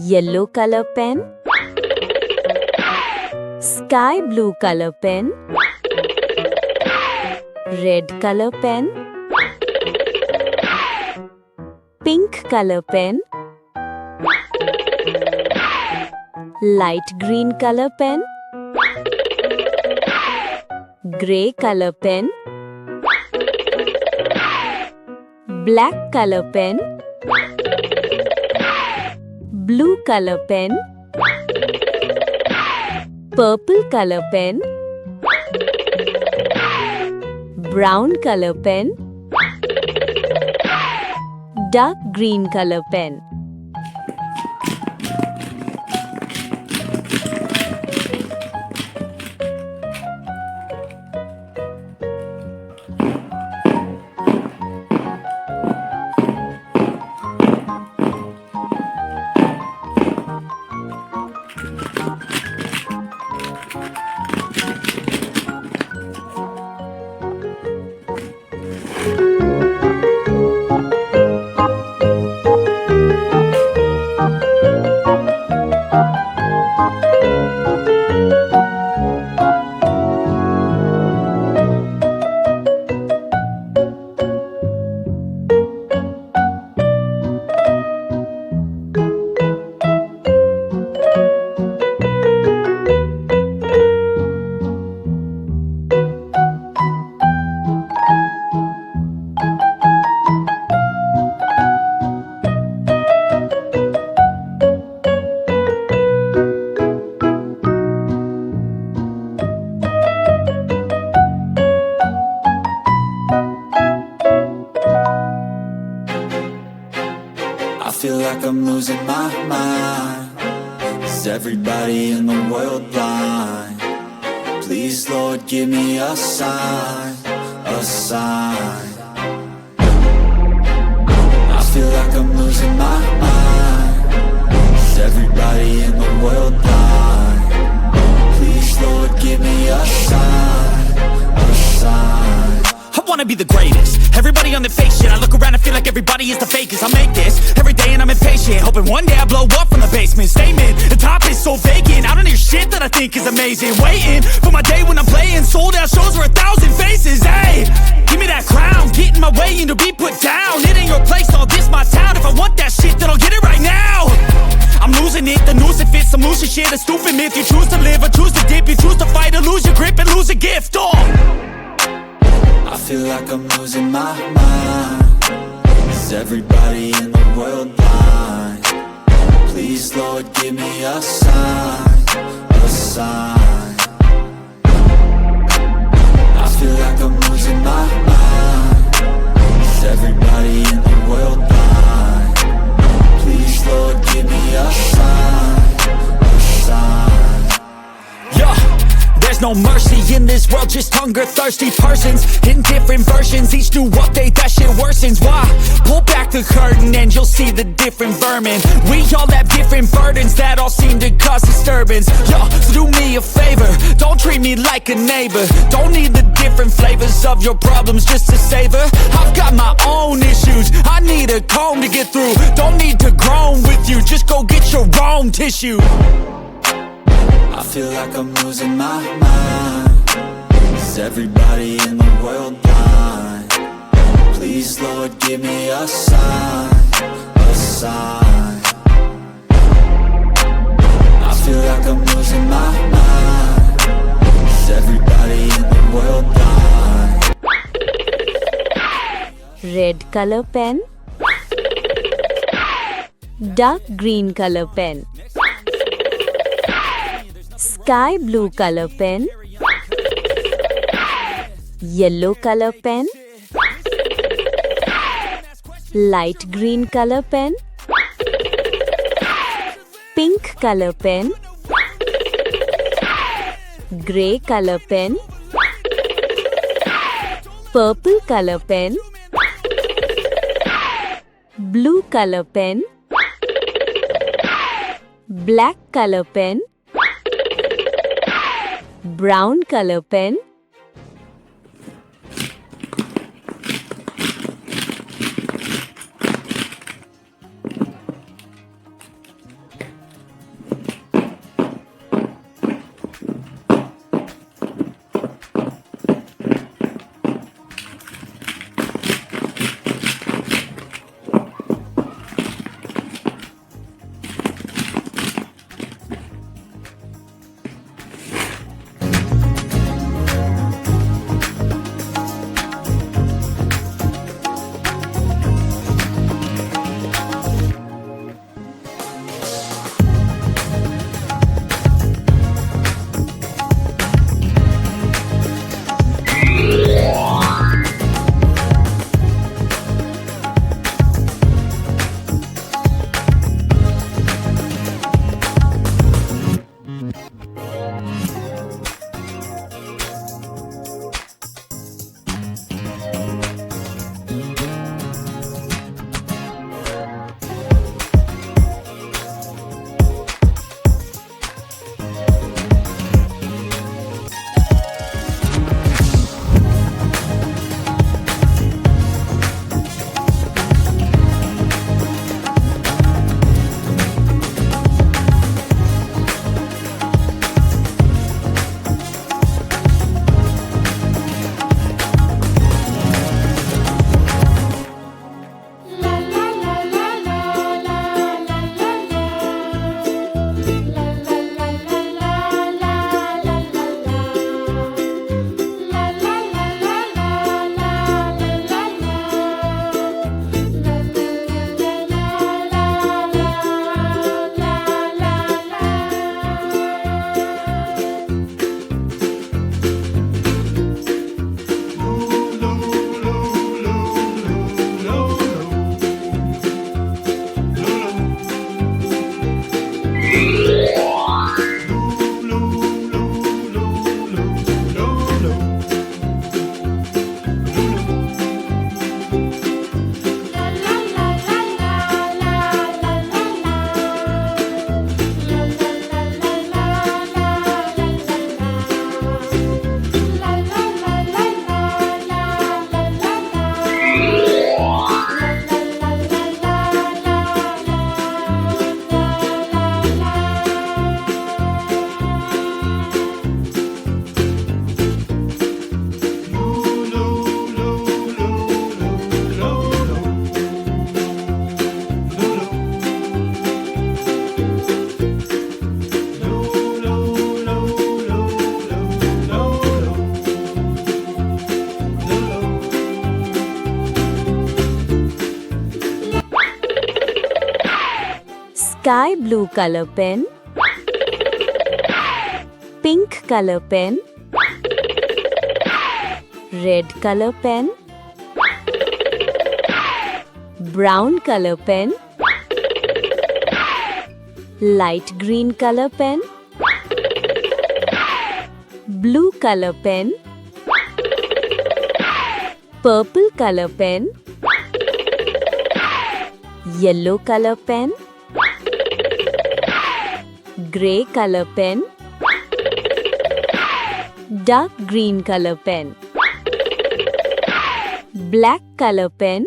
Yellow color pen, sky blue color pen, red color pen, pink color pen, light green color pen, gray color pen, black color pen, blue color pen, purple color pen, brown color pen, dark green color pen. I feel like I'm losing my mind. Is everybody in the world blind? Please, Lord, give me a sign, a sign. I feel like I'm losing my mind. Is everybody in the world blind? Please, Lord, give me a sign, a sign. I wanna be the greatest. Everybody on the fake shit. I look around and feel like everybody is the fakest. I make this every day and I'm impatient, hoping one day I blow up from the basement. Statement, the top is so vacant. I don't hear shit that I think is amazing. Waiting for my day when I'm playing sold out shows for 1,000 faces. Hey, give me that crown, get in my way and to be put down. It ain't your place, all this my town. If I want that shit, then I'll get it right now. I'm losing it, the noose it fits. I'm losing shit, a stupid myth. You choose to live or choose to dip. You choose to fight or lose your grip and lose a gift. I feel like I'm losing my mind. Is everybody in the world blind? Please, Lord, give me a sign, a sign. I feel like I'm losing my mind. Is everybody in the world blind? Please, Lord, give me a sign, a sign. Yeah. There's no mercy in this world, just hunger-thirsty persons in different versions. Each new update, that shit worsens. Why? Pull back the curtain and you'll see the different vermin. We all have different burdens that all seem to cause disturbance. Yo, so do me a favor, don't treat me like a neighbor. Don't need the different flavors of your problems just to savor. I've got my own issues, I need a comb to get through. Don't need to groan with you, just go get your own tissue. I feel like I'm losing my mind. Is everybody in the world blind? Please, Lord, give me a sign, a sign. I feel like I'm losing my mind. Is everybody in the world blind? Red color pen, dark green color pen, sky blue color pen, yellow color pen, light green color pen, pink color pen, gray color pen, purple color pen, blue color pen, black color pen, brown color pen, sky blue color pen, pink color pen, red color pen, brown color pen, light green color pen, blue color pen, purple color pen, yellow color pen, grey color pen, dark green color pen, black color pen,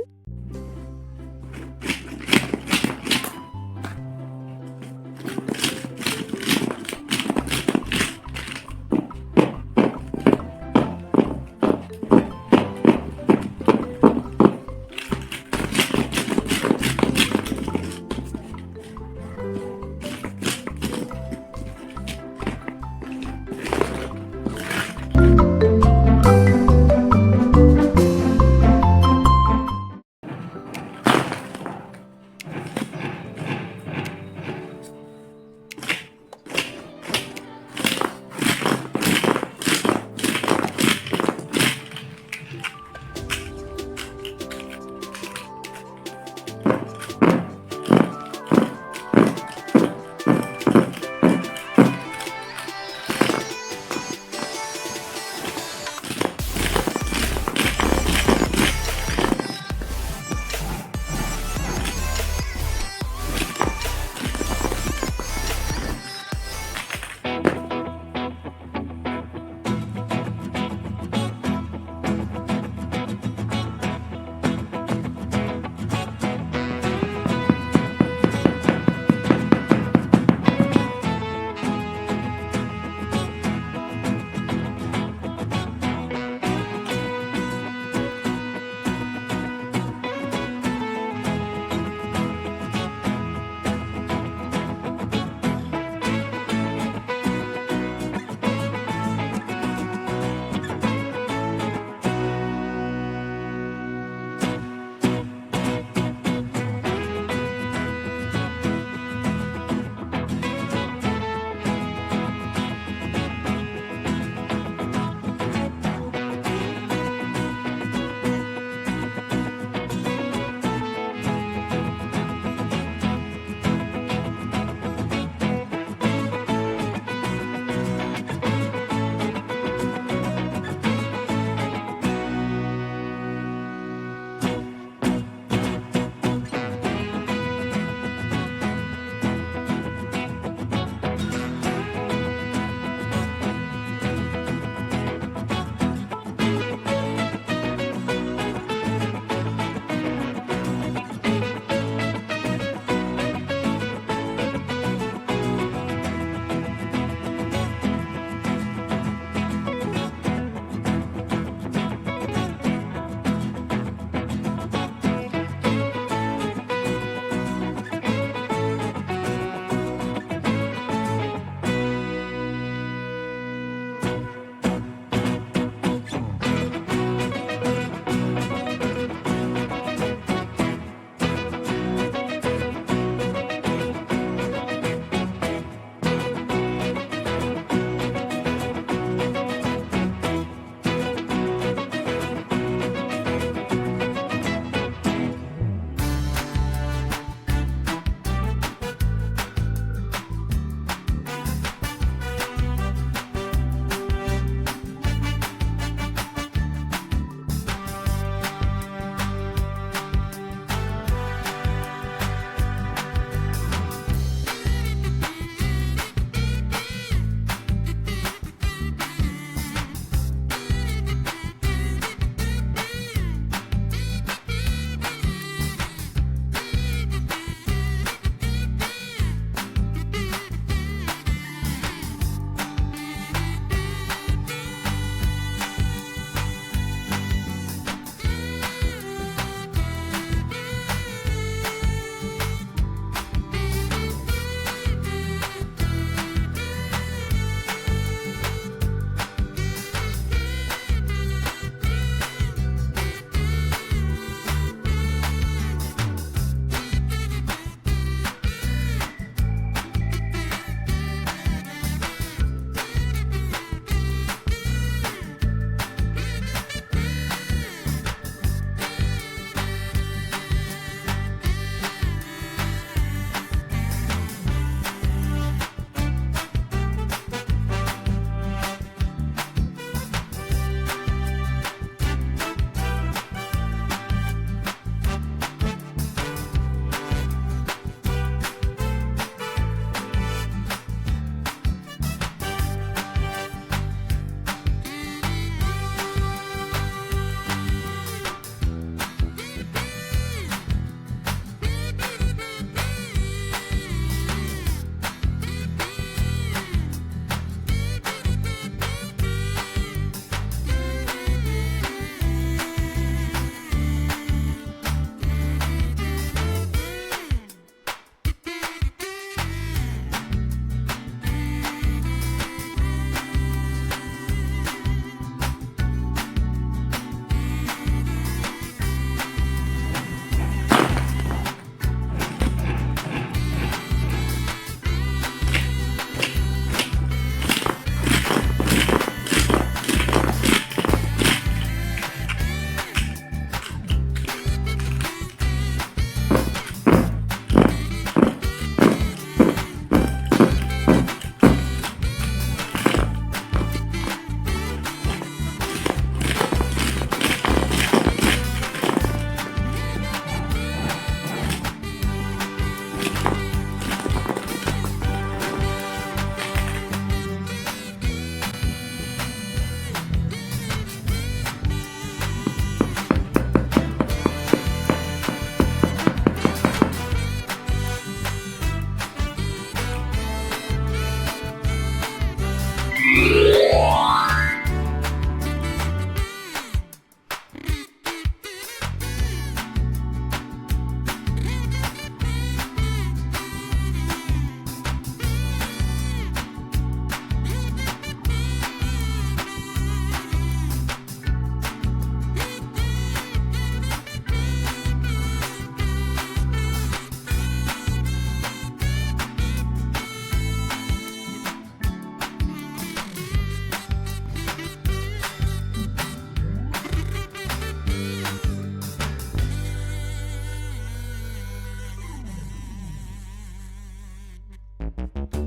pen.